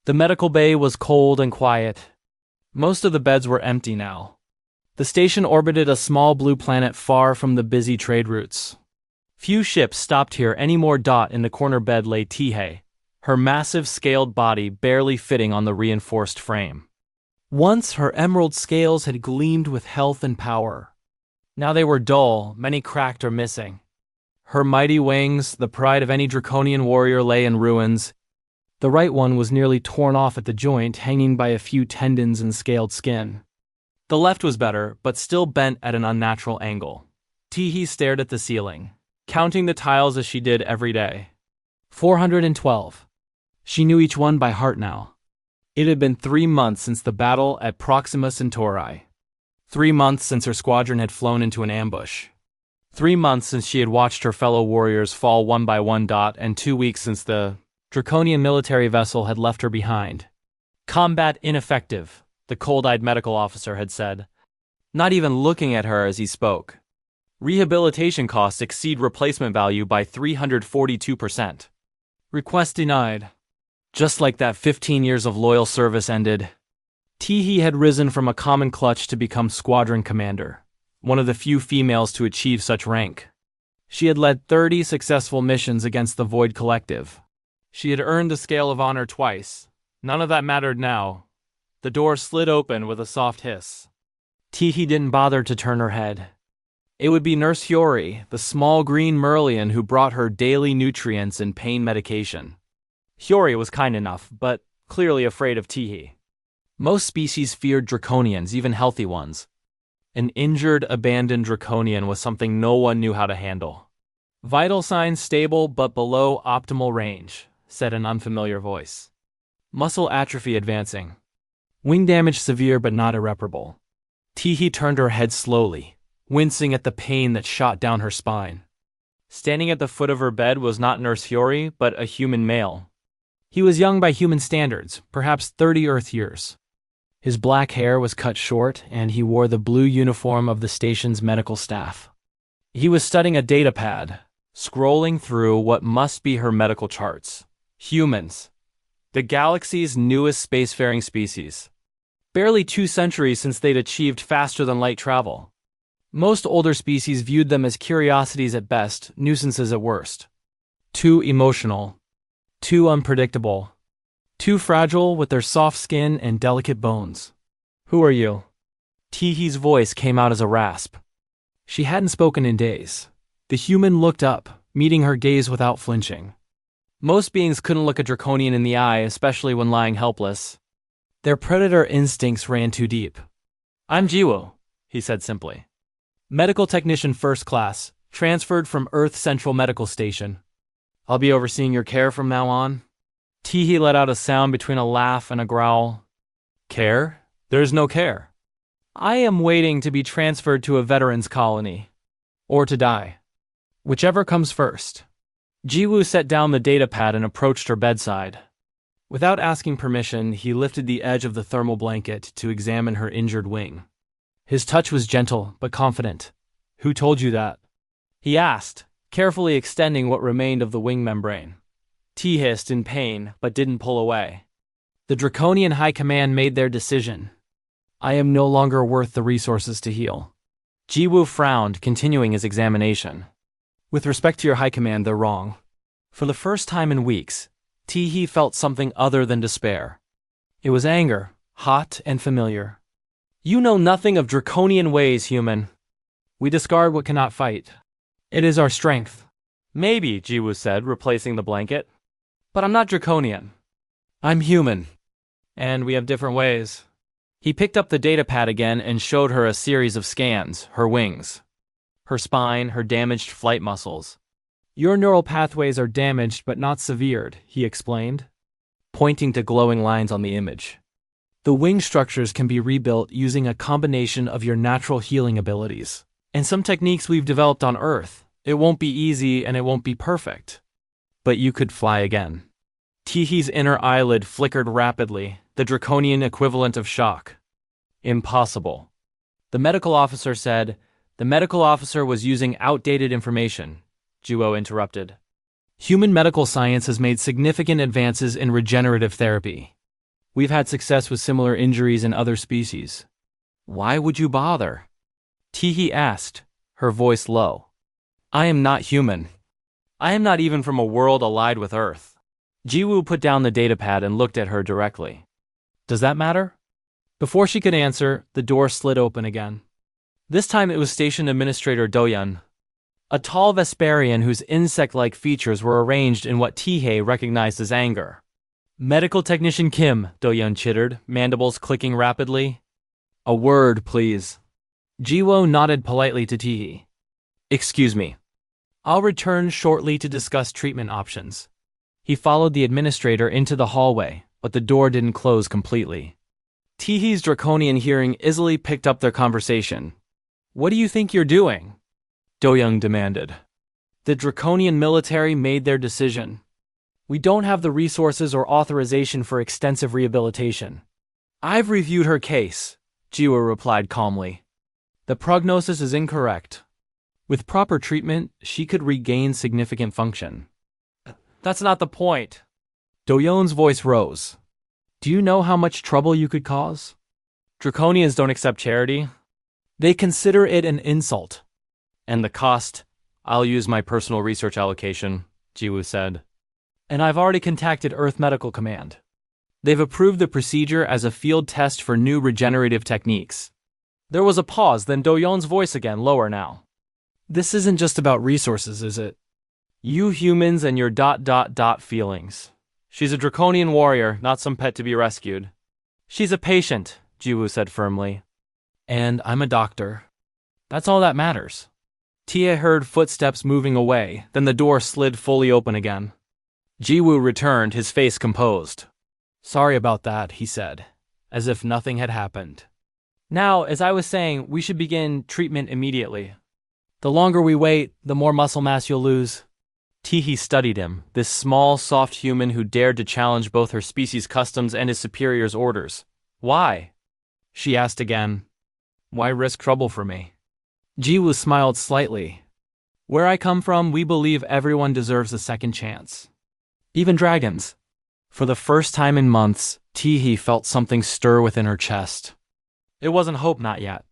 The medical bay was cold and quiet. Most of the beds were empty now. The station orbited a small blue planet far from the busy trade routes. Few ships stopped here anymore. In the corner bed lay Tihei, her massive scaled body barely fitting on the reinforced frame. Once her emerald scales had gleamed with health and power. Now they were dull, many cracked or missing. Her mighty wings, the pride of any draconian warrior, lay in ruins. The right one was nearly torn off at the joint, hanging by a few tendons and scaled skin. The left was better, but still bent at an unnatural angle. Tihei stared at the ceiling, counting the tiles as she did every day. 412. She knew each one by heart now. It had been 3 months since the battle at Proxima Centauri. 3 months since her squadron had flown into an ambush. 3 months since she had watched her fellow warriors fall one by one. And 2 weeks since the draconian military vessel had left her behind. Combat ineffective, the cold-eyed medical officer had said, not even looking at her as he spoke. Rehabilitation costs exceed replacement value by 342%. Request denied. Just like that, 15 years of loyal service ended. Tihei had risen from a common clutch to become squadron commander, one of the few females to achieve such rank. She had led 30 successful missions against the Void Collective. She had earned the Scale of Honor twice. None of that mattered now. The door slid open with a soft hiss. Tihei didn't bother to turn her head. It would be Nurse Hiyori, the small green Merlian who brought her daily nutrients and pain medication. Hiyori was kind enough, but clearly afraid of Tihei. Most species feared draconians, even healthy ones. An injured, abandoned draconian was something no one knew how to handle. Vital signs stable but below optimal range, said an unfamiliar voice. Muscle atrophy advancing. Wing damage severe but not irreparable. Tihei turned her head slowly, wincing at the pain that shot down her spine. Standing at the foot of her bed was not Nurse Hiyori, but a human male. He was young by human standards, perhaps 30 Earth years. His black hair was cut short, and he wore the blue uniform of the station's medical staff. He was studying a datapad, scrolling through what must be her medical charts. Humans. The galaxy's newest spacefaring species. Barely 2 centuries since they'd achieved faster-than-light travel. Most older species viewed them as curiosities at best, nuisances at worst. Too emotional. Too unpredictable. Too fragile with their soft skin and delicate bones. Who are you? Tihei's voice came out as a rasp. She hadn't spoken in days. The human looked up, meeting her gaze without flinching. Most beings couldn't look a draconian in the eye, especially when lying helpless. Their predator instincts ran too deep. I'm Jiwoo, he said simply. Medical technician first class, transferred from Earth Central Medical Station. I'll be overseeing your care from now on. Tihei let out a sound between a laugh and a growl. Care? There's no care. I am waiting to be transferred to a veterans colony. Or to die. Whichever comes first. Jiwoo set down the datapad and approached her bedside. Without asking permission, he lifted the edge of the thermal blanket to examine her injured wing. His touch was gentle but confident. Who told you that? He asked, carefully extending what remained of the wing membrane. T hissed in pain, but didn't pull away. The Draconian High Command made their decision. I am no longer worth the resources to heal. Jiwoo frowned, continuing his examination. With respect to your High Command, they're wrong. For the first time in weeks, Tihei felt something other than despair. It was anger, hot and familiar. You know nothing of draconian ways, human. We discard what cannot fight. It is our strength. Maybe, Jiwoo said, replacing the blanket. But I'm not draconian. I'm human. And we have different ways. He picked up the datapad again and showed her a series of scans, her wings. Her spine, her damaged flight muscles. Your neural pathways are damaged but not severed, he explained, pointing to glowing lines on the image. The wing structures can be rebuilt using a combination of your natural healing abilities. And some techniques we've developed on Earth. It won't be easy and it won't be perfect. But you could fly again. Tihei's inner eyelid flickered rapidly, the draconian equivalent of shock. Impossible. The medical officer said. The medical officer was using outdated information, Jiwoo interrupted. Human medical science has made significant advances in regenerative therapy. We've had success with similar injuries in other species. Why would you bother? Teehee asked, her voice low. I am not human. I am not even from a world allied with Earth. Jiwoo put down the datapad and looked at her directly. Does that matter? Before she could answer, the door slid open again. This time it was Station Administrator Doyun, a tall Vesperian whose insect-like features were arranged in what Teehee recognized as anger. Medical Technician Kim, Doyun chittered, mandibles clicking rapidly. A word, please. Jiwoo nodded politely to Teehee. Excuse me. I'll return shortly to discuss treatment options. He followed the administrator into the hallway, but the door didn't close completely. Teehee's draconian hearing easily picked up their conversation. What do you think you're doing? Doyoung demanded. The draconian military made their decision. We don't have the resources or authorization for extensive rehabilitation. I've reviewed her case, Jiwoo replied calmly. The prognosis is incorrect. With proper treatment, she could regain significant function. That's not the point. Doyoung's voice rose. Do you know how much trouble you could cause? Draconians don't accept charity. They consider it an insult. And the cost? I'll use my personal research allocation, Jiwoo said. And I've already contacted Earth Medical Command. They've approved the procedure as a field test for new regenerative techniques. There was a pause, then Doyoung's voice again, lower now. This isn't just about resources, is it? You humans and your ... feelings. She's a draconian warrior, not some pet to be rescued. She's a patient, Jiwoo said firmly. And I'm a doctor. That's all that matters. Tia heard footsteps moving away, then the door slid fully open again. Jiwoo returned, his face composed. Sorry about that, he said, as if nothing had happened. Now, as I was saying, we should begin treatment immediately. The longer we wait, the more muscle mass you'll lose. Teehee studied him, this small, soft human who dared to challenge both her species' customs and his superior's orders. Why? She asked again. Why risk trouble for me? Jiwoo smiled slightly. Where I come from, we believe everyone deserves a second chance. Even dragons. For the first time in months, Teehee felt something stir within her chest. It wasn't hope, not yet.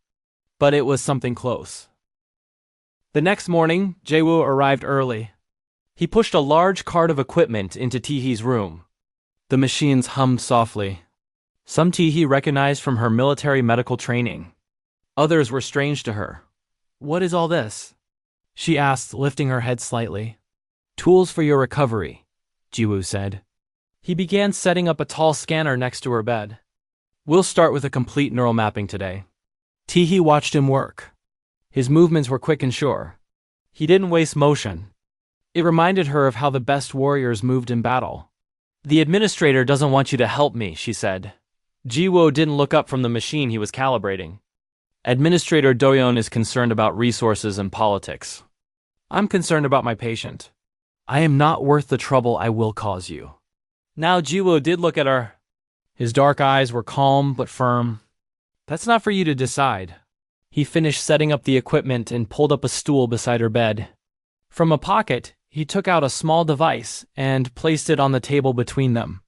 But it was something close. The next morning, Jiwoo arrived early. He pushed a large cart of equipment into Teehee's room. The machines hummed softly. Some Teehee recognized from her military medical training. Others were strange to her. What is all this? She asked, lifting her head slightly. Tools for your recovery, Jiwoo said. He began setting up a tall scanner next to her bed. We'll start with a complete neural mapping today. Teehee watched him work. His movements were quick and sure. He didn't waste motion. It reminded her of how the best warriors moved in battle. The administrator doesn't want you to help me, she said. Jiwoo didn't look up from the machine he was calibrating. Administrator Doyoung is concerned about resources and politics. I'm concerned about my patient. I am not worth the trouble I will cause you. Now Jiwoo did look at her. His dark eyes were calm but firm. That's not for you to decide. He finished setting up the equipment and pulled up a stool beside her bed. From a pocket, he took out a small device and placed it on the table between them.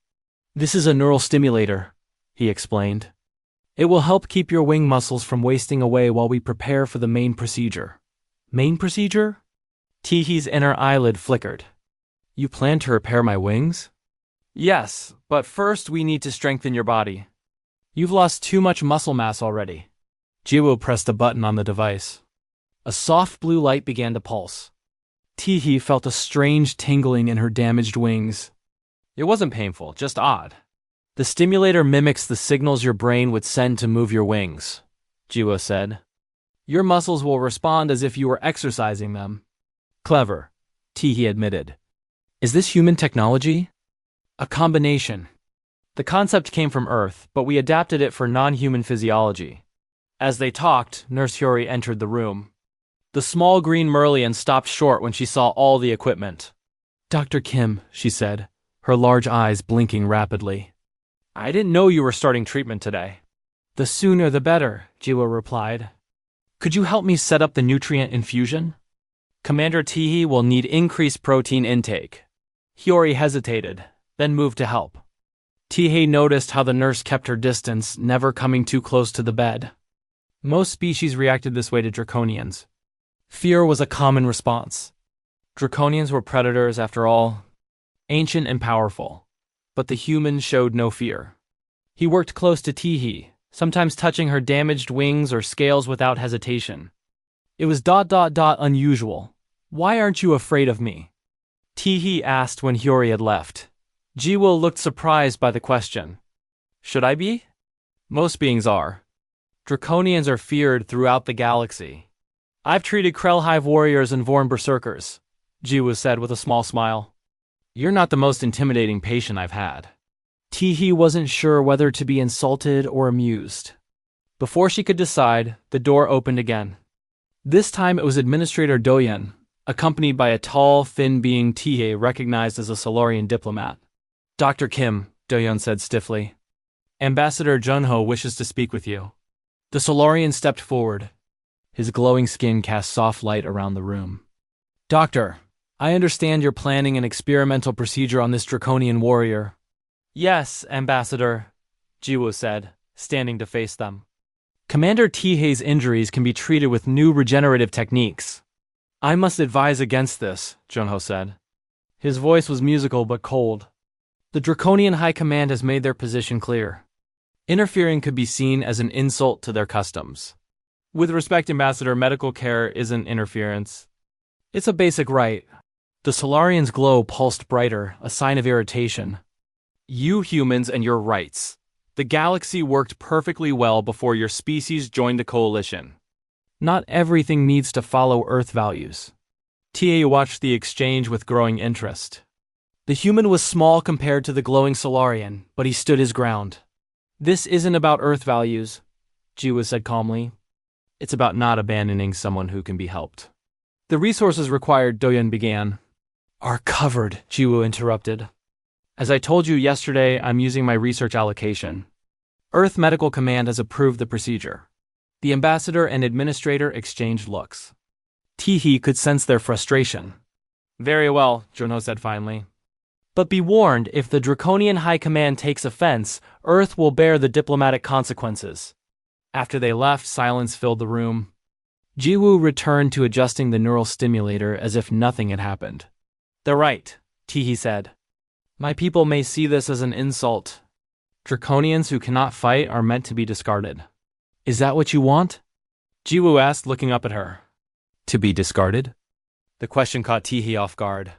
This is a neural stimulator, he explained. It will help keep your wing muscles from wasting away while we prepare for the main procedure. Main procedure? Teehee's inner eyelid flickered. You plan to repair my wings? Yes, but first we need to strengthen your body. You've lost too much muscle mass already. Jiwoo pressed a button on the device. A soft blue light began to pulse. Teehee felt a strange tingling in her damaged wings. It wasn't painful, just odd. The stimulator mimics the signals your brain would send to move your wings, Jiwoo said. Your muscles will respond as if you were exercising them. Clever, Teehee admitted. Is this human technology? A combination. The concept came from Earth, but we adapted it for non-human physiology. As they talked, Nurse Hyori entered the room. The small green Merlion stopped short when she saw all the equipment. Dr. Kim, she said, her large eyes blinking rapidly. I didn't know you were starting treatment today. The sooner the better, Jiwoo replied. Could you help me set up the nutrient infusion? Commander Teehee will need increased protein intake. Hyori hesitated, then moved to help. Tihei noticed how the nurse kept her distance, never coming too close to the bed. Most species reacted this way to draconians. Fear was a common response. Draconians were predators, after all, ancient and powerful. But the human showed no fear. He worked close to Tihei, sometimes touching her damaged wings or scales without hesitation. It was unusual. Why aren't you afraid of me? Tihei asked when Hiyori had left. Jiwoo looked surprised by the question. Should I be? Most beings are. Draconians are feared throughout the galaxy. I've treated Krellhive warriors and Vorn berserkers, Jiwoo said with a small smile. You're not the most intimidating patient I've had. Tihei wasn't sure whether to be insulted or amused. Before she could decide, the door opened again. This time it was Administrator Doyen, accompanied by a tall, thin being Tihei recognized as a Solarian diplomat. Dr. Kim, Doyen said stiffly. Ambassador Junho wishes to speak with you. The Solarian stepped forward. His glowing skin cast soft light around the room. Doctor, I understand you're planning an experimental procedure on this draconian warrior. Yes, Ambassador, Jiwoo said, standing to face them. Commander Tihei's injuries can be treated with new regenerative techniques. I must advise against this, Junho said. His voice was musical but cold. The Draconian High Command has made their position clear. Interfering could be seen as an insult to their customs. With respect, Ambassador, medical care isn't interference. It's a basic right. The Solarian's glow pulsed brighter, a sign of irritation. You humans and your rights. The galaxy worked perfectly well before your species joined the coalition. Not everything needs to follow Earth values. Tihei watched the exchange with growing interest. The human was small compared to the glowing Solarian, but he stood his ground. This isn't about Earth values, Jiwoo said calmly. It's about not abandoning someone who can be helped. The resources required, Doyen began. Are covered, Jiwoo interrupted. As I told you yesterday, I'm using my research allocation. Earth Medical Command has approved the procedure. The ambassador and administrator exchanged looks. Tihei could sense their frustration. Very well, Junho said finally. But be warned, if the Draconian High Command takes offense, Earth will bear the diplomatic consequences. After they left, silence filled the room. Jiwoo returned to adjusting the neural stimulator as if nothing had happened. They're right, Tihei said. My people may see this as an insult. Draconians who cannot fight are meant to be discarded. Is that what you want? Jiwoo asked, looking up at her. To be discarded? The question caught Tihei off guard.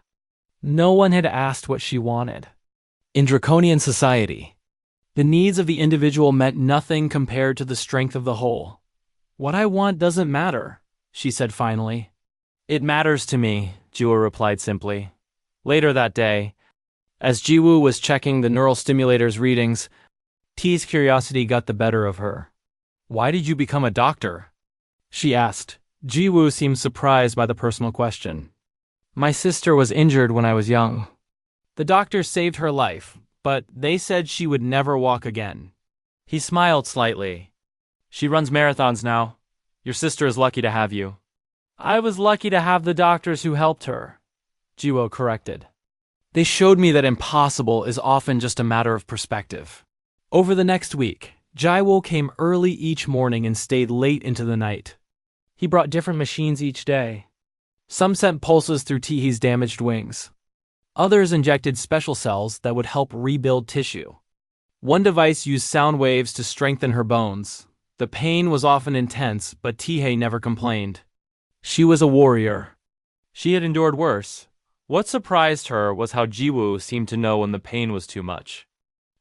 No one had asked what she wanted. In Draconian society, the needs of the individual meant nothing compared to the strength of the whole. What I want doesn't matter, she said finally. It matters to me, Jiwoo replied simply. Later that day, as Jiwoo was checking the neural stimulator's readings, T's curiosity got the better of her. Why did you become a doctor? She asked. Jiwoo seemed surprised by the personal question. My sister was injured when I was young. The doctor saved her life, but they said she would never walk again. He smiled slightly. She runs marathons now. Your sister is lucky to have you. I was lucky to have the doctors who helped her, Jiwoo corrected. They showed me that impossible is often just a matter of perspective. Over the next week, Jiwoo came early each morning and stayed late into the night. He brought different machines each day. Some sent pulses through Tihei's damaged wings. Others injected special cells that would help rebuild tissue. One device used sound waves to strengthen her bones. The pain was often intense, but Tihei never complained. She was a warrior. She had endured worse. What surprised her was how Jiwoo seemed to know when the pain was too much.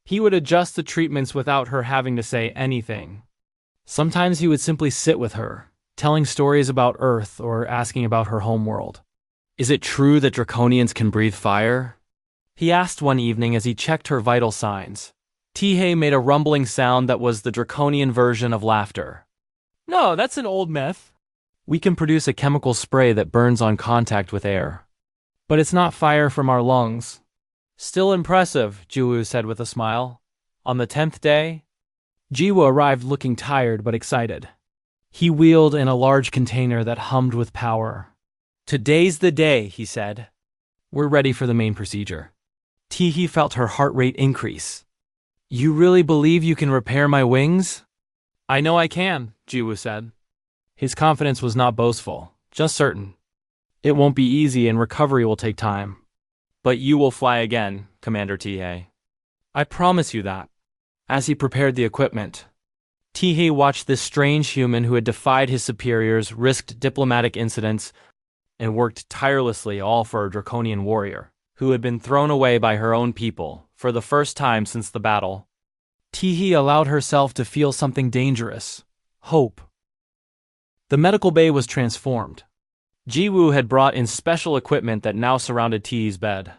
He would adjust the treatments without her having to say anything. Sometimes he would simply sit with her, telling stories about Earth or asking about her homeworld. Is it true that Draconians can breathe fire? He asked one evening as he checked her vital signs. Tihei made a rumbling sound that was the Draconian version of laughter. No, that's an old myth. We can produce a chemical spray that burns on contact with air. But it's not fire from our lungs. Still impressive, Jiwoo said with a smile. On the 10th day, Jiwoo arrived looking tired but excited. He wheeled in a large container that hummed with power. Today's the day, he said. We're ready for the main procedure. Tihei felt her heart rate increase. You really believe you can repair my wings? I know I can, Jiwoo said. His confidence was not boastful, just certain. It won't be easy and recovery will take time. But you will fly again, Commander Tihei. I promise you that. As he prepared the equipment, Tihei watched this strange human who had defied his superiors, risked diplomatic incidents, and worked tirelessly all for a draconian warrior, who had been thrown away by her own people, for the first time since the battle. Tihei allowed herself to feel something dangerous. Hope. The medical bay was transformed. Jiwoo had brought in special equipment that now surrounded Tihei's bed.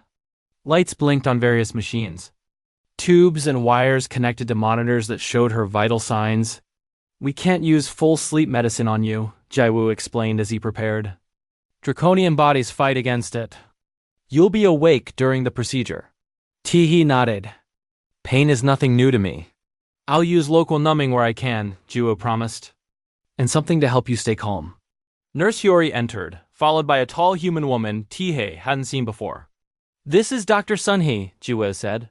Lights blinked on various machines. Tubes and wires connected to monitors that showed her vital signs. We can't use full sleep medicine on you, Jiwoo explained as he prepared. Draconian bodies fight against it. You'll be awake during the procedure. Tihei nodded. Pain is nothing new to me. I'll use local numbing where I can, Jiwoo promised. And something to help you stay calm. Nurse Yori entered, followed by a tall human woman Tihei hadn't seen before. This is Dr. Sunhee, Jiwoo said.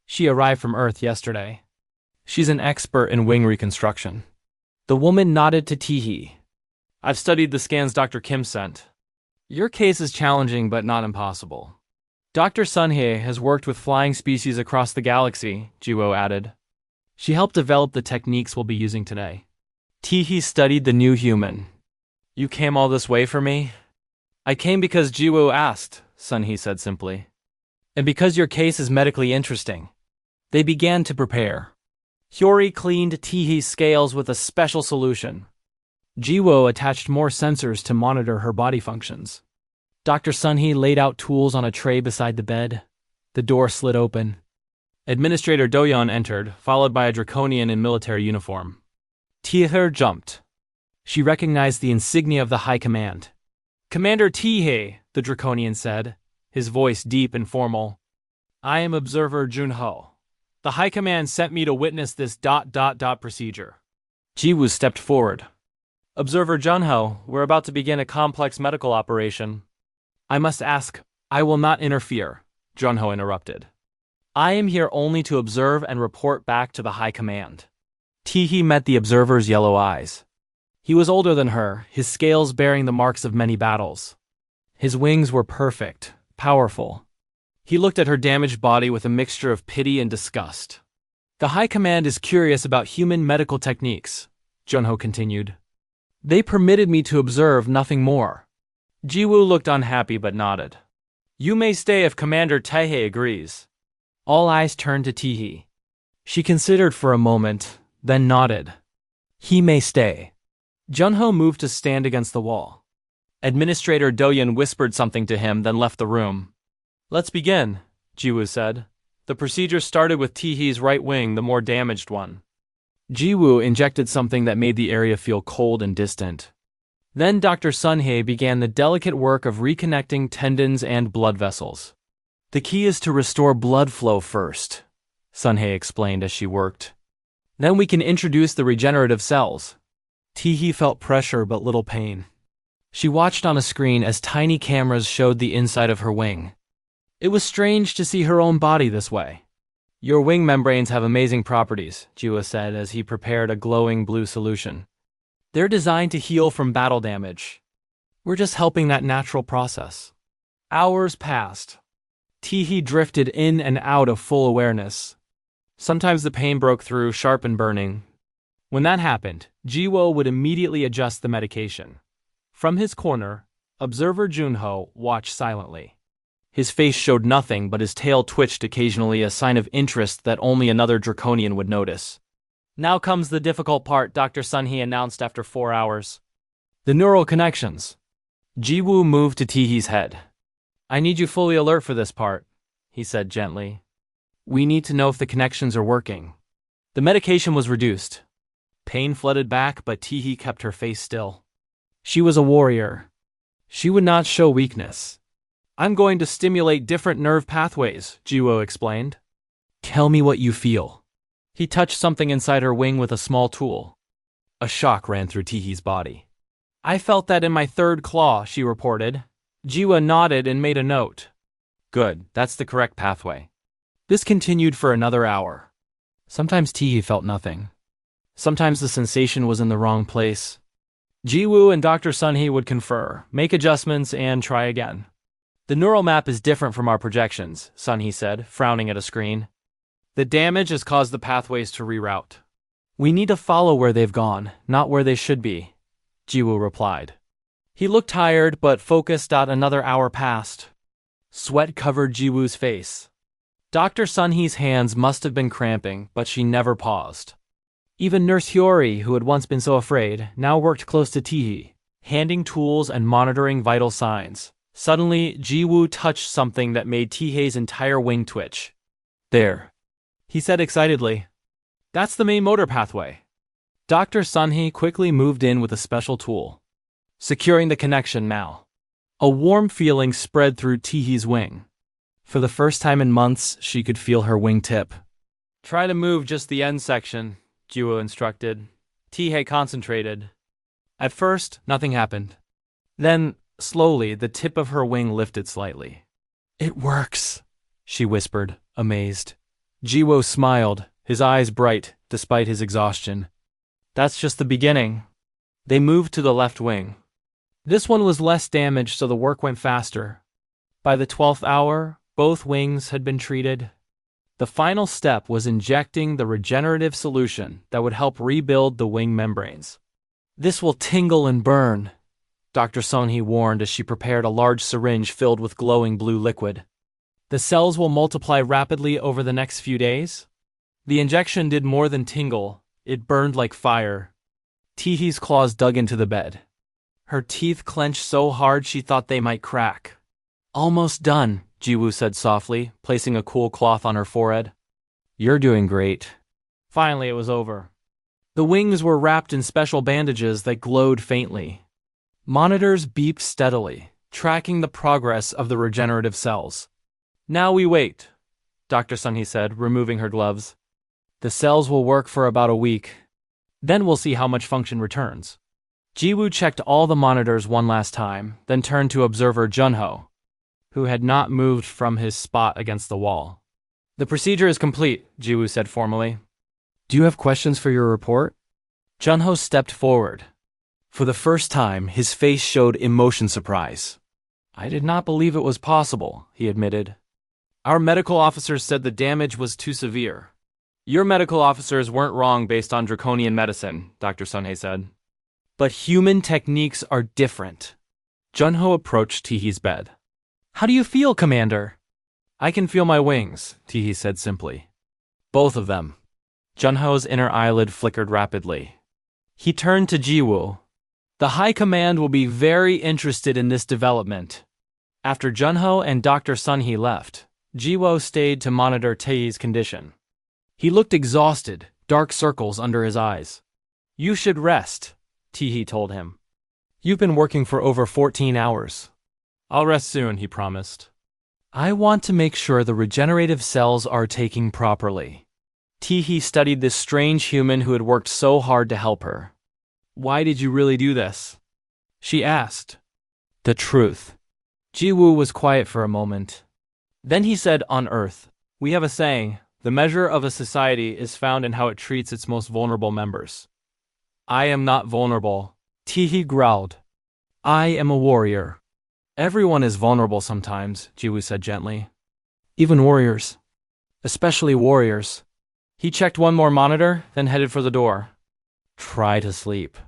She arrived from Earth yesterday. She's an expert in wing reconstruction. The woman nodded to Tihei. I've studied the scans Dr. Kim sent. Your case is challenging but not impossible. Dr. Sunhee has worked with flying species across the galaxy, Jiwoo added. She helped develop the techniques we'll be using today. Tihei studied the new human. You came all this way for me? I came because Jiwoo asked, Sunhee said simply. And because your case is medically interesting. They began to prepare. Hyori cleaned Tihei's scales with a special solution. Jiwoo attached more sensors to monitor her body functions. Dr. Sunhee laid out tools on a tray beside the bed. The door slid open. Administrator Doyeon entered, followed by a draconian in military uniform. Tihei jumped. She recognized the insignia of the High Command. Commander Tihei, the draconian said, his voice deep and formal. I am Observer Junho. The High Command sent me to witness this ... procedure. Jiwoo stepped forward. Observer Junho, we're about to begin a complex medical operation. I must ask, I will not interfere, Junho interrupted. I am here only to observe and report back to the High Command. Tihei met the observer's yellow eyes. He was older than her, his scales bearing the marks of many battles. His wings were perfect, powerful. He looked at her damaged body with a mixture of pity and disgust. The High Command is curious about human medical techniques, Junho continued. They permitted me to observe, nothing more. Jiwoo looked unhappy but nodded. You may stay if Commander Taihei agrees. All eyes turned to Tihei. She considered for a moment, then nodded. He may stay. Junho moved to stand against the wall. Administrator Doyeon whispered something to him, then left the room. Let's begin, Jiwoo said. The procedure started with Tihei's right wing, the more damaged one. Jiwoo injected something that made the area feel cold and distant. Then Dr. Sunhee began the delicate work of reconnecting tendons and blood vessels. The key is to restore blood flow first, Sunhee explained as she worked. Then we can introduce the regenerative cells. Tihei felt pressure but little pain. She watched on a screen as tiny cameras showed the inside of her wing. It was strange to see her own body this way. Your wing membranes have amazing properties, Jiwoo said as he prepared a glowing blue solution. They're designed to heal from battle damage. We're just helping that natural process. Hours passed. Tihei drifted in and out of full awareness. Sometimes the pain broke through, sharp and burning. When that happened, Jiwoo would immediately adjust the medication. From his corner, Observer Junho watched silently. His face showed nothing, but his tail twitched occasionally, a sign of interest that only another draconian would notice. Now comes the difficult part, Dr. Sunhee announced after 4 hours. The neural connections. Jiwoo moved to Tihei's head. I need you fully alert for this part, he said gently. We need to know if the connections are working. The medication was reduced. Pain flooded back, but Tihei kept her face still. She was a warrior. She would not show weakness. I'm going to stimulate different nerve pathways, Jiwoo explained. Tell me what you feel. He touched something inside her wing with a small tool. A shock ran through Tihei's body. I felt that in my third claw, she reported. Jiwoo nodded and made a note. Good, that's the correct pathway. This continued for another hour. Sometimes Teehee felt nothing. Sometimes the sensation was in the wrong place. Jiwoo and Dr. Sunhee would confer, make adjustments, and try again. The neural map is different from our projections, Sunhee said, frowning at a screen. The damage has caused the pathways to reroute. We need to follow where they've gone, not where they should be, Jiwoo replied. He looked tired, but focused. Another hour passed. Sweat covered Jiwoo's face. Dr. Sunhee's hands must have been cramping, but she never paused. Even Nurse Hyori, who had once been so afraid, now worked close to Teehee, handing tools and monitoring vital signs. Suddenly, Jiwoo touched something that made Teehee's entire wing twitch. There, he said excitedly. That's the main motor pathway. Dr. Sunhee quickly moved in with a special tool, securing the connection now. A warm feeling spread through Teehee's wing. For the first time in months, she could feel her wing tip. Try to move just the end section, Jiwoo instructed. Teehee concentrated. At first, nothing happened. Then, slowly, the tip of her wing lifted slightly. It works, she whispered, amazed. Jiwoo smiled, his eyes bright, despite his exhaustion. That's just the beginning. They moved to the left wing. This one was less damaged, so the work went faster. By the 12th hour, both wings had been treated. The final step was injecting the regenerative solution that would help rebuild the wing membranes. This will tingle and burn, Dr. Sunhee warned as she prepared a large syringe filled with glowing blue liquid. The cells will multiply rapidly over the next few days. The injection did more than tingle, it burned like fire. Teehee's claws dug into the bed. Her teeth clenched so hard she thought they might crack. Almost done, Jiwoo said softly, placing a cool cloth on her forehead. You're doing great. Finally, it was over. The wings were wrapped in special bandages that glowed faintly. Monitors beeped steadily, tracking the progress of the regenerative cells. Now we wait, Dr. Sunhee said, removing her gloves. The cells will work for about a week. Then we'll see how much function returns. Jiwoo checked all the monitors one last time, then turned to observer Junho, who had not moved from his spot against the wall. The procedure is complete, Jiwoo said formally. Do you have questions for your report? Junho stepped forward. For the first time, his face showed emotion surprise. I did not believe it was possible, he admitted. Our medical officers said the damage was too severe. Your medical officers weren't wrong based on draconian medicine, Dr. Sunhee said. But human techniques are different. Junho approached Teehee's bed. How do you feel, Commander? I can feel my wings, Teehee said simply. Both of them. Junho's inner eyelid flickered rapidly. He turned to Jiwoo. The High Command will be very interested in this development. After Junho and Dr. Sunhee left, Jiwoo stayed to monitor Teehee's condition. He looked exhausted, dark circles under his eyes. You should rest, Teehee told him. You've been working for over 14 hours. I'll rest soon, he promised. I want to make sure the regenerative cells are taking properly. Teehee studied this strange human who had worked so hard to help her. Why did you really do this? She asked. The truth. Jiwoo was quiet for a moment. Then he said, on Earth, we have a saying, the measure of a society is found in how it treats its most vulnerable members. I am not vulnerable, Teehee growled. I am a warrior. Everyone is vulnerable sometimes, Jiwoo said gently. Even warriors. Especially warriors. He checked one more monitor, then headed for the door. Try to sleep.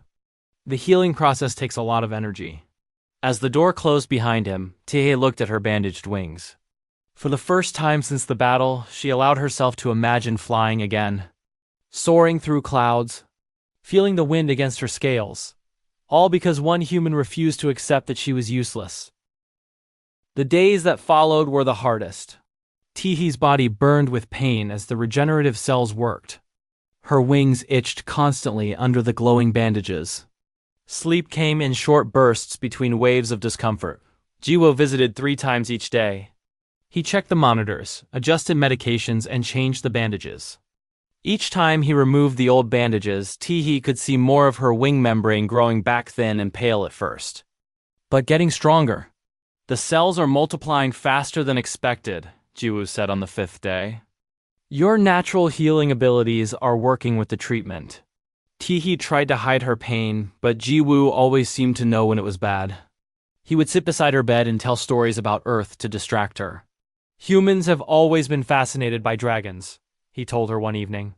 The healing process takes a lot of energy. As the door closed behind him, Teehee looked at her bandaged wings. For the first time since the battle, she allowed herself to imagine flying again. Soaring through clouds, feeling the wind against her scales. All because one human refused to accept that she was useless. The days that followed were the hardest. Teehee's body burned with pain as the regenerative cells worked. Her wings itched constantly under the glowing bandages. Sleep came in short bursts between waves of discomfort. Jiwoo visited 3 times each day. He checked the monitors, adjusted medications, and changed the bandages. Each time he removed the old bandages, Teehee could see more of her wing membrane growing back thin and pale at first. But getting stronger. The cells are multiplying faster than expected, Jiwoo said on the 5th day. Your natural healing abilities are working with the treatment. Teehee tried to hide her pain, but Jiwoo always seemed to know when it was bad. He would sit beside her bed and tell stories about Earth to distract her. Humans have always been fascinated by dragons, he told her one evening.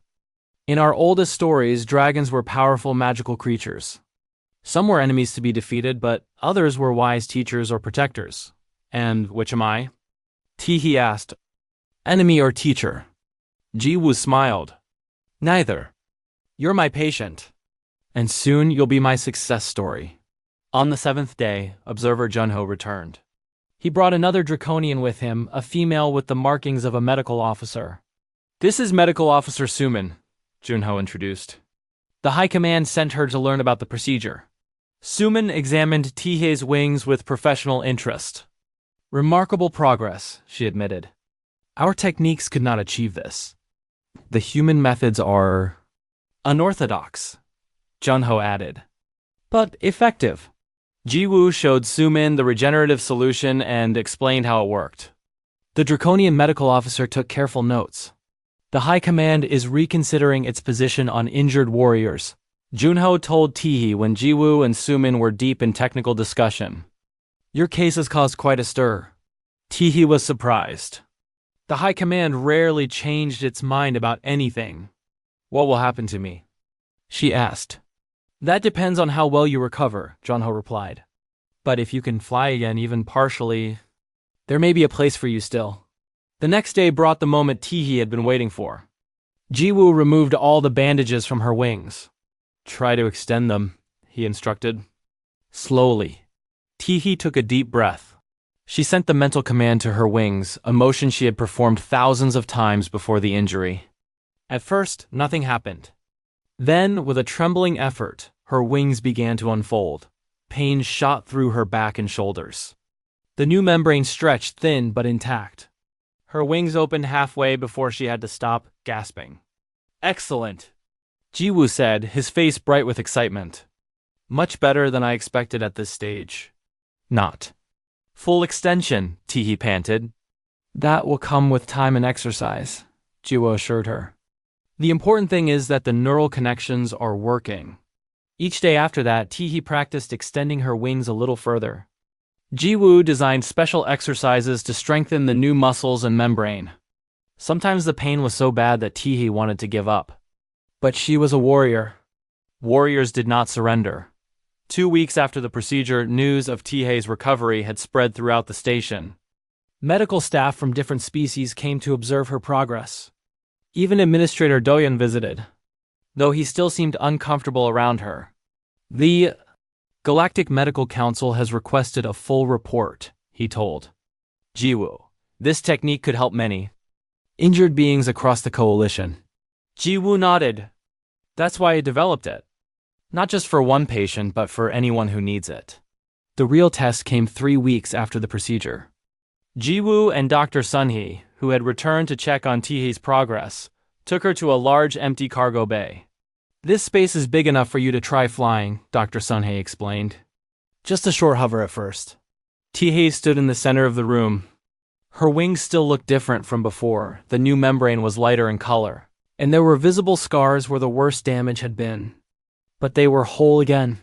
In our oldest stories, dragons were powerful magical creatures. Some were enemies to be defeated, but others were wise teachers or protectors. And which am I? Teehee asked. Enemy or teacher? Jiwoo smiled. Neither. You're my patient. And soon you'll be my success story. On the 7th day, observer Junho returned. He brought another draconian with him, a female with the markings of a medical officer. This is Medical Officer Sumin, Junho introduced. The High Command sent her to learn about the procedure. Sumin examined Teehee's wings with professional interest. Remarkable progress, she admitted. Our techniques could not achieve this. The human methods are unorthodox, Junho added. But effective. Jiwoo showed Sumin the regenerative solution and explained how it worked. The Draconian medical officer took careful notes. The High Command is reconsidering its position on injured warriors, Junho told Teehee when Jiwoo and Sumin were deep in technical discussion. Your case has caused quite a stir. Teehee was surprised. The High Command rarely changed its mind about anything. What will happen to me? She asked. That depends on how well you recover, Junho replied. But if you can fly again even partially, there may be a place for you still. The next day brought the moment Teehee had been waiting for. Jiwoo removed all the bandages from her wings. Try to extend them, he instructed. Slowly. Teehee took a deep breath. She sent the mental command to her wings, a motion she had performed thousands of times before the injury. At first, nothing happened. Then, with a trembling effort, her wings began to unfold. Pain shot through her back and shoulders. The new membrane stretched thin but intact. Her wings opened halfway before she had to stop, gasping. Excellent, Jiwoo said, his face bright with excitement. Much better than I expected at this stage. Not. Full extension, Teehee panted. That will come with time and exercise, Jiwoo assured her. The important thing is that the neural connections are working. Each day after that, Teehee practiced extending her wings a little further. Jiwoo designed special exercises to strengthen the new muscles and membrane. Sometimes the pain was so bad that Teehee wanted to give up. But she was a warrior. Warriors did not surrender. 2 weeks after the procedure, news of Teehee's recovery had spread throughout the station. Medical staff from different species came to observe her progress. Even Administrator Doyeon visited, though he still seemed uncomfortable around her. The Galactic Medical Council has requested a full report, he told Jiwoo. This technique could help many injured beings across the coalition. Jiwoo nodded. That's why I developed it. Not just for one patient, but for anyone who needs it. The real test came 3 weeks after the procedure. Jiwoo and Dr. Sunhee, who had returned to check on Teehee's progress, took her to a large empty cargo bay. This space is big enough for you to try flying, Dr. Sunhee explained. Just a short hover at first. Teehee stood in the center of the room. Her wings still looked different from before. The new membrane was lighter in color, and there were visible scars where the worst damage had been. But they were whole again.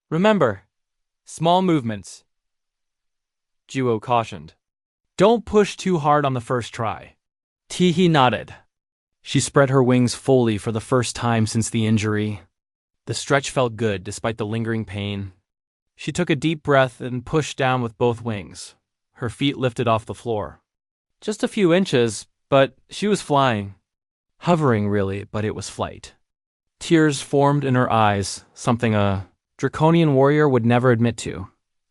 Remember, small movements, Jiwoo cautioned. Don't push too hard on the first try. Teehee nodded. She spread her wings fully for the first time since the injury. The stretch felt good despite the lingering pain. She took a deep breath and pushed down with both wings. Her feet lifted off the floor. Just a few inches, but she was flying. Hovering, really, but it was flight. Tears formed in her eyes, something a draconian warrior would never admit to.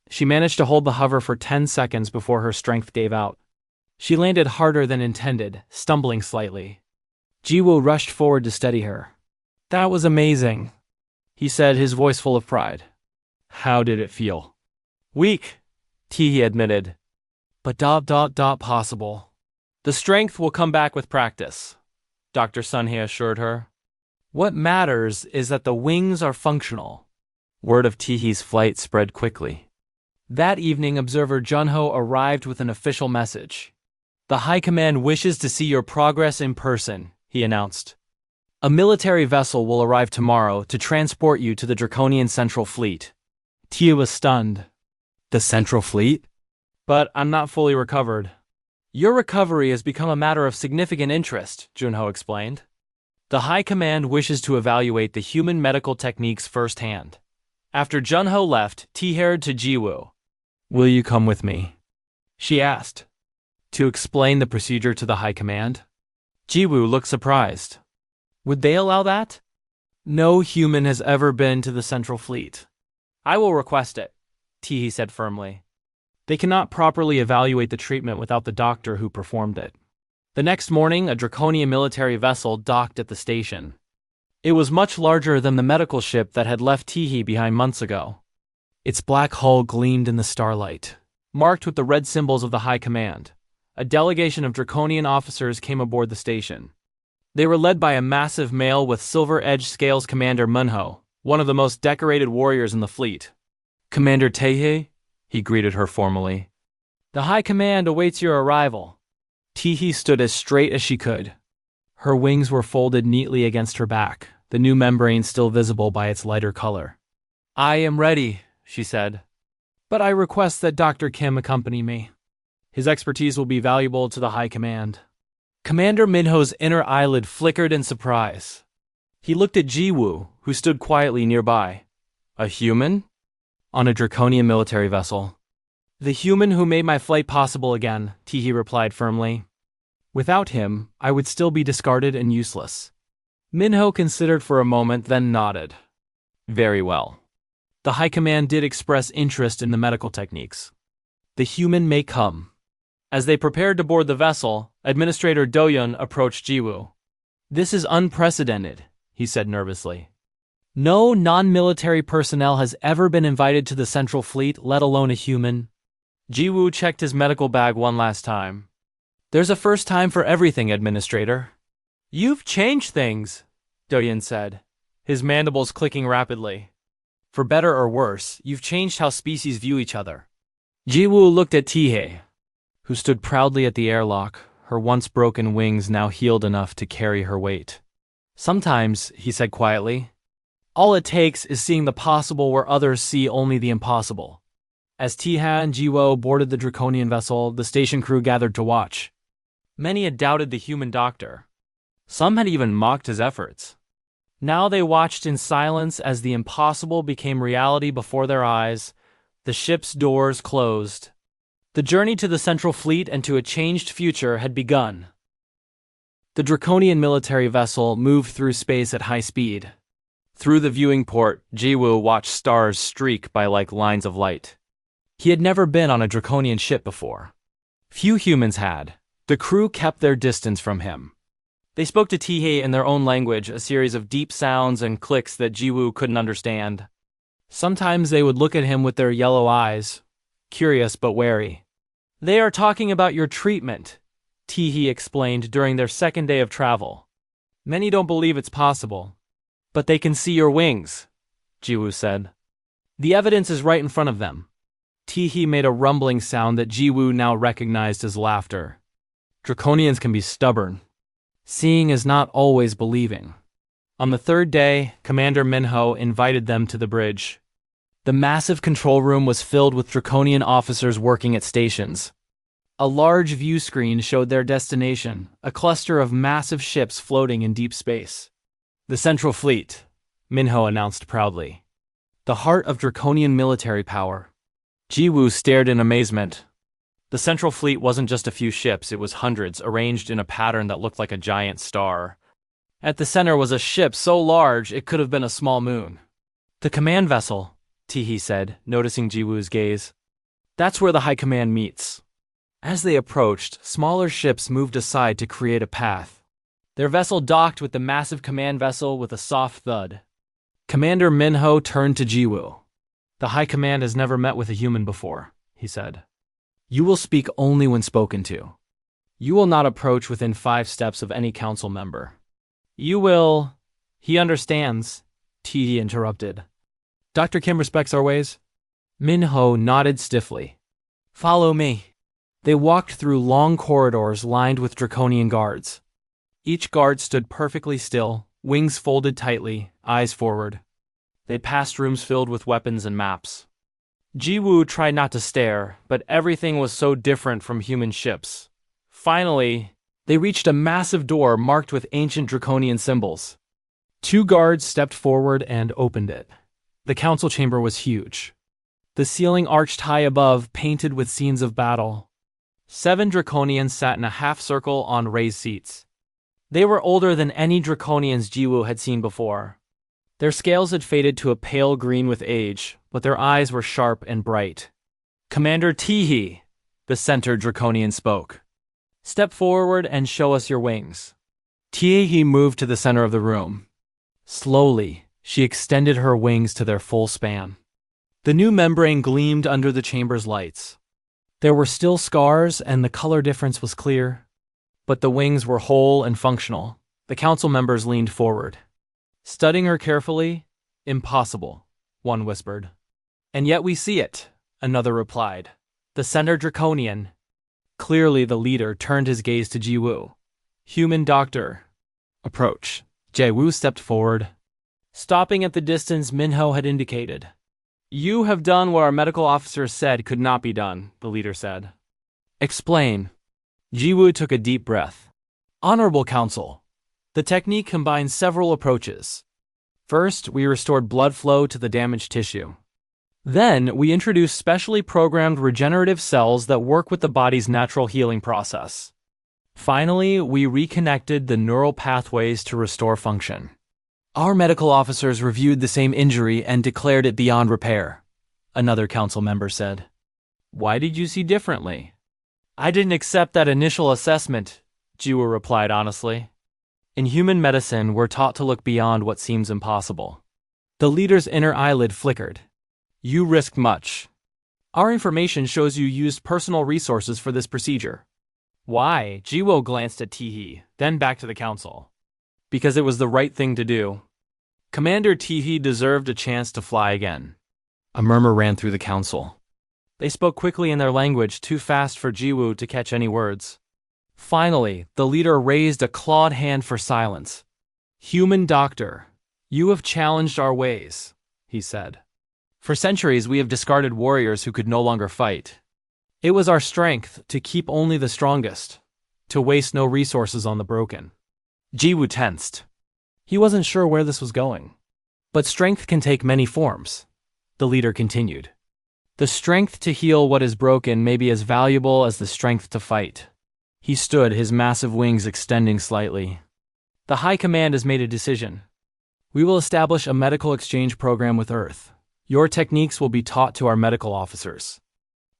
She managed to hold the hover for 10 seconds before her strength gave out. She landed harder than intended, stumbling slightly. Jiwoo rushed forward to steady her. That was amazing, he said, his voice full of pride. How did it feel? Weak, Teehee admitted. But possible. The strength will come back with practice, Dr. Sunhee assured her. What matters is that the wings are functional. Word of Teehee's flight spread quickly. That evening, observer Junho arrived with an official message. The High Command wishes to see your progress in person, he announced. A military vessel will arrive tomorrow to transport you to the Draconian Central Fleet. Tia was stunned. The Central Fleet? But I'm not fully recovered. Your recovery has become a matter of significant interest, Junho explained. The High Command wishes to evaluate the human medical techniques firsthand. After Junho left, T-haired to Jiwoo. Will you come with me? She asked. To explain the procedure to the High Command? Jiwoo looked surprised. Would they allow that? No human has ever been to the Central Fleet. I will request it, T said firmly. They cannot properly evaluate the treatment without the doctor who performed it. The next morning, a Draconian military vessel docked at the station. It was much larger than the medical ship that had left Teehee behind months ago. Its black hull gleamed in the starlight, marked with the red symbols of the High Command. A delegation of Draconian officers came aboard the station. They were led by a massive male with silver-edged scales, Commander Munho, one of the most decorated warriors in the fleet. Commander Teehee? He greeted her formally. The High Command awaits your arrival. Teehee stood as straight as she could. Her wings were folded neatly against her back, the new membrane still visible by its lighter color. I am ready, she said. But I request that Dr. Kim accompany me. His expertise will be valuable to the High Command. Commander Minho's inner eyelid flickered in surprise. He looked at Jiwoo, who stood quietly nearby. A human? On a Draconian military vessel. The human who made my flight possible again, Teehee replied firmly. Without him, I would still be discarded and useless. Minho considered for a moment, then nodded. Very well. The High Command did express interest in the medical techniques. The human may come. As they prepared to board the vessel, Administrator Doyun approached Jiwoo. This is unprecedented, he said nervously. No non-military personnel has ever been invited to the Central Fleet, let alone a human. Jiwoo checked his medical bag one last time. There's a first time for everything, Administrator. You've changed things, Doyun said, his mandibles clicking rapidly. For better or worse, you've changed how species view each other. Jiwoo looked at Teehee, who stood proudly at the airlock, her once broken wings now healed enough to carry her weight. Sometimes, he said quietly, all it takes is seeing the possible where others see only the impossible. As Teehee and Jiwoo boarded the Draconian vessel, the station crew gathered to watch. Many had doubted the human doctor. Some had even mocked his efforts. Now they watched in silence as the impossible became reality before their eyes. The ship's doors closed. The journey to the Central Fleet and to a changed future had begun. The Draconian military vessel moved through space at high speed. Through the viewing port, Jiwoo watched stars streak by like lines of light. He had never been on a Draconian ship before. Few humans had. The crew kept their distance from him. They spoke to Teehee in their own language, a series of deep sounds and clicks that Jiwoo couldn't understand. Sometimes they would look at him with their yellow eyes, curious but wary. They are talking about your treatment, Teehee explained during their second day of travel. Many don't believe it's possible. But they can see your wings, Jiwoo said. The evidence is right in front of them. Teehee made a rumbling sound that Jiwoo now recognized as laughter. Draconians can be stubborn. Seeing is not always believing. On the third day, Commander Minho invited them to the bridge. The massive control room was filled with Draconian officers working at stations. A large view screen showed their destination, a cluster of massive ships floating in deep space. The Central Fleet, Minho announced proudly. The heart of Draconian military power. Jiwoo stared in amazement. The Central Fleet wasn't just a few ships, it was hundreds, arranged in a pattern that looked like a giant star. At the center was a ship so large it could have been a small moon. The command vessel, Teehee said, noticing Jiwoo's gaze. That's where the High Command meets. As they approached, smaller ships moved aside to create a path. Their vessel docked with the massive command vessel with a soft thud. Commander Minho turned to Jiwoo. The High Command has never met with a human before, he said. You will speak only when spoken to. You will not approach within 5 steps of any council member. You will... He understands, Teehee interrupted. Dr. Kim respects our ways? Minho nodded stiffly. Follow me. They walked through long corridors lined with draconian guards. Each guard stood perfectly still, wings folded tightly, eyes forward. They passed rooms filled with weapons and maps. Jiwoo tried not to stare, but everything was so different from human ships. Finally, they reached a massive door marked with ancient draconian symbols. Two guards stepped forward and opened it. The council chamber was huge. The ceiling arched high above, painted with scenes of battle. 7 draconians sat in a half-circle on raised seats. They were older than any draconians Jiwoo had seen before. Their scales had faded to a pale green with age, but their eyes were sharp and bright. "Commander Teehee," the center draconian spoke. "Step forward and show us your wings." Teehee moved to the center of the room. Slowly, she extended her wings to their full span. The new membrane gleamed under the chamber's lights. There were still scars, and the color difference was clear. But the wings were whole and functional. The council members leaned forward. Studying her carefully, "Impossible," one whispered. "And yet we see it," another replied. "The center draconian." Clearly the leader turned his gaze to Jiwoo. "Human doctor." "Approach." Jiwoo stepped forward. Stopping at the distance Minho had indicated. "You have done what our medical officers said could not be done," the leader said. "Explain." Jiwoo took a deep breath. "Honorable Council, the technique combines several approaches. First, we restored blood flow to the damaged tissue. Then, we introduced specially programmed regenerative cells that work with the body's natural healing process. Finally, we reconnected the neural pathways to restore function. Our medical officers reviewed the same injury and declared it beyond repair," another council member said. "Why did you see differently?" "I didn't accept that initial assessment," Jiwoo replied honestly. "In human medicine, we're taught to look beyond what seems impossible." The leader's inner eyelid flickered. "You risked much. Our information shows you used personal resources for this procedure." "Why?" Jiwoo glanced at Teehee, then back to the council. "Because it was the right thing to do. Commander Teehee deserved a chance to fly again." A murmur ran through the council. They spoke quickly in their language, too fast for Jiwoo to catch any words. Finally, the leader raised a clawed hand for silence. "Human doctor, you have challenged our ways," he said. "For centuries we have discarded warriors who could no longer fight. It was our strength to keep only the strongest, to waste no resources on the broken." Jiwoo tensed. He wasn't sure where this was going. "But strength can take many forms," the leader continued. "The strength to heal what is broken may be as valuable as the strength to fight." He stood, his massive wings extending slightly. "The High Command has made a decision. We will establish a medical exchange program with Earth. Your techniques will be taught to our medical officers.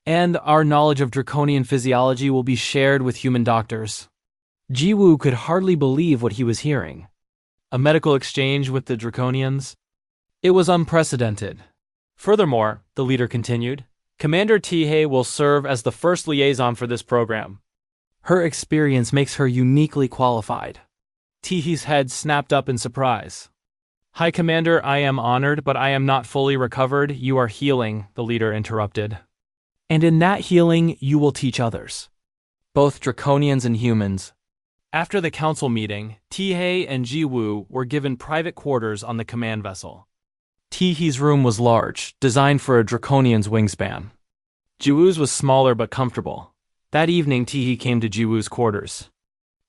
And our knowledge of draconian physiology will be shared with human doctors." Jiwoo could hardly believe what he was hearing. A medical exchange with the draconians? It was unprecedented. Furthermore, the leader continued, Commander Teehee will serve as the first liaison for this program. Her experience makes her uniquely qualified. Teehee's head snapped up in surprise. "High Commander, I am honored, but I am not fully recovered. You are healing," the leader interrupted. "And in that healing, you will teach others. Both draconians and humans." After the council meeting, Teehee and Jiwoo were given private quarters on the command vessel. Teehee's room was large, designed for a draconian's wingspan. Jiwoo's was smaller but comfortable. That evening, Teehee came to Jiwoo's quarters.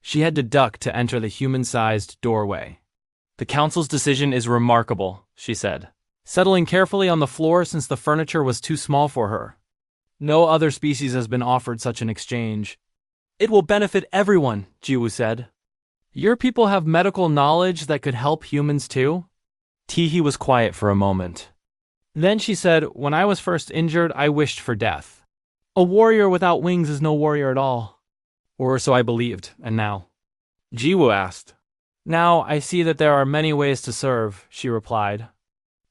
She had to duck to enter the human-sized doorway. "The council's decision is remarkable," she said, settling carefully on the floor since the furniture was too small for her. "No other species has been offered such an exchange." "It will benefit everyone," Jiwoo said. "Your people have medical knowledge that could help humans too?" Teehee was quiet for a moment. Then she said, "When I was first injured, I wished for death. A warrior without wings is no warrior at all. Or so I believed, and now?" Jiwoo asked. "Now I see that there are many ways to serve," she replied.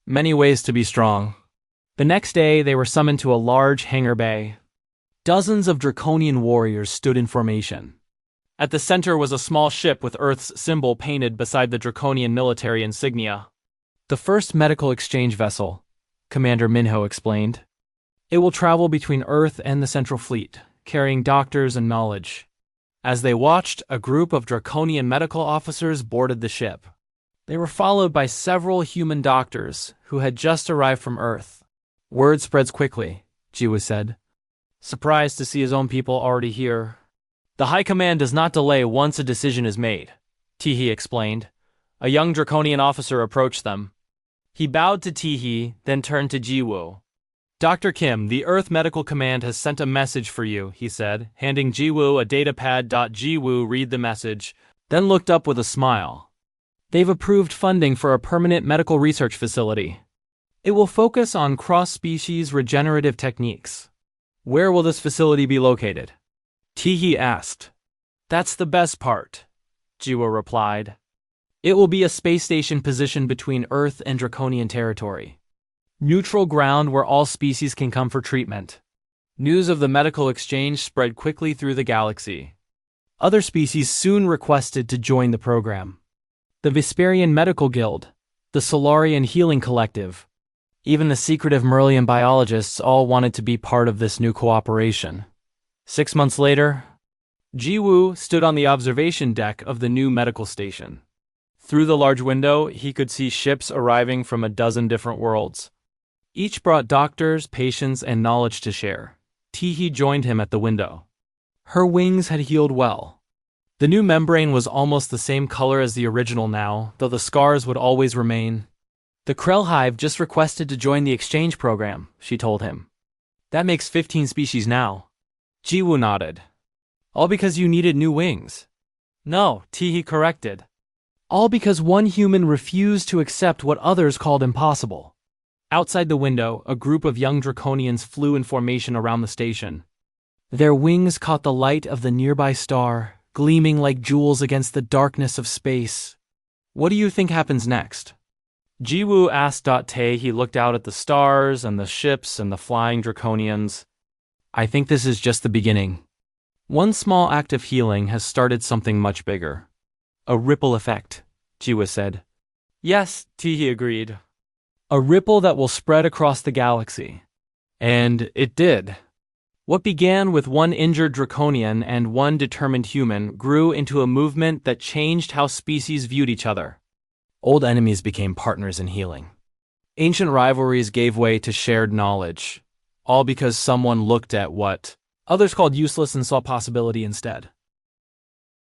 "Many ways to be strong." The next day, they were summoned to a large hangar bay. Dozens of draconian warriors stood in formation. At the center was a small ship with Earth's symbol painted beside the draconian military insignia. "The first medical exchange vessel," Commander Minho explained. "It will travel between Earth and the Central Fleet, carrying doctors and knowledge. As they watched, a group of draconian medical officers boarded the ship. They were followed by several human doctors who had just arrived from Earth. Word spreads quickly, Jiwoo said, surprised to see his own people already here. The High Command does not delay once a decision is made, Teehee explained. A young draconian officer approached them. He bowed to Teehee, then turned to Jiwoo. Dr. Kim, the Earth Medical Command has sent a message for you, he said, handing Jiwoo a datapad. Jiwoo read the message, then looked up with a smile. They've approved funding for a permanent medical research facility. It will focus on cross-species regenerative techniques. Where will this facility be located? Teehee asked. That's the best part, Jiwoo replied. It will be a space station positioned between Earth and Draconian territory. Neutral ground where all species can come for treatment. News of the medical exchange spread quickly through the galaxy. Other species soon requested to join the program. The Vesperian Medical Guild, the Solarian Healing Collective, even the secretive Merlian biologists all wanted to be part of this new cooperation. 6 months later, Jiwoo stood on the observation deck of the new medical station. Through the large window, he could see ships arriving from a dozen different worlds. Each brought doctors, patients, and knowledge to share. Teehee joined him at the window. Her wings had healed well. The new membrane was almost the same color as the original now, though the scars would always remain. The Krell Hive just requested to join the exchange program, she told him. That makes 15 species now. Jiwoo nodded. All because you needed new wings. No, Teehee corrected. All because one human refused to accept what others called impossible. Outside the window, a group of young draconians flew in formation around the station. Their wings caught the light of the nearby star, gleaming like jewels against the darkness of space. What do you think happens next? Jiwoo asked. He looked out at the stars and the ships and the flying draconians. I think this is just the beginning. One small act of healing has started something much bigger. A ripple effect, Jiwoo said. Yes, Teehee agreed. A ripple that will spread across the galaxy. And it did. What began with one injured draconian and one determined human grew into a movement that changed how species viewed each other. Old enemies became partners in healing. Ancient rivalries gave way to shared knowledge, all because someone looked at what others called useless and saw possibility instead.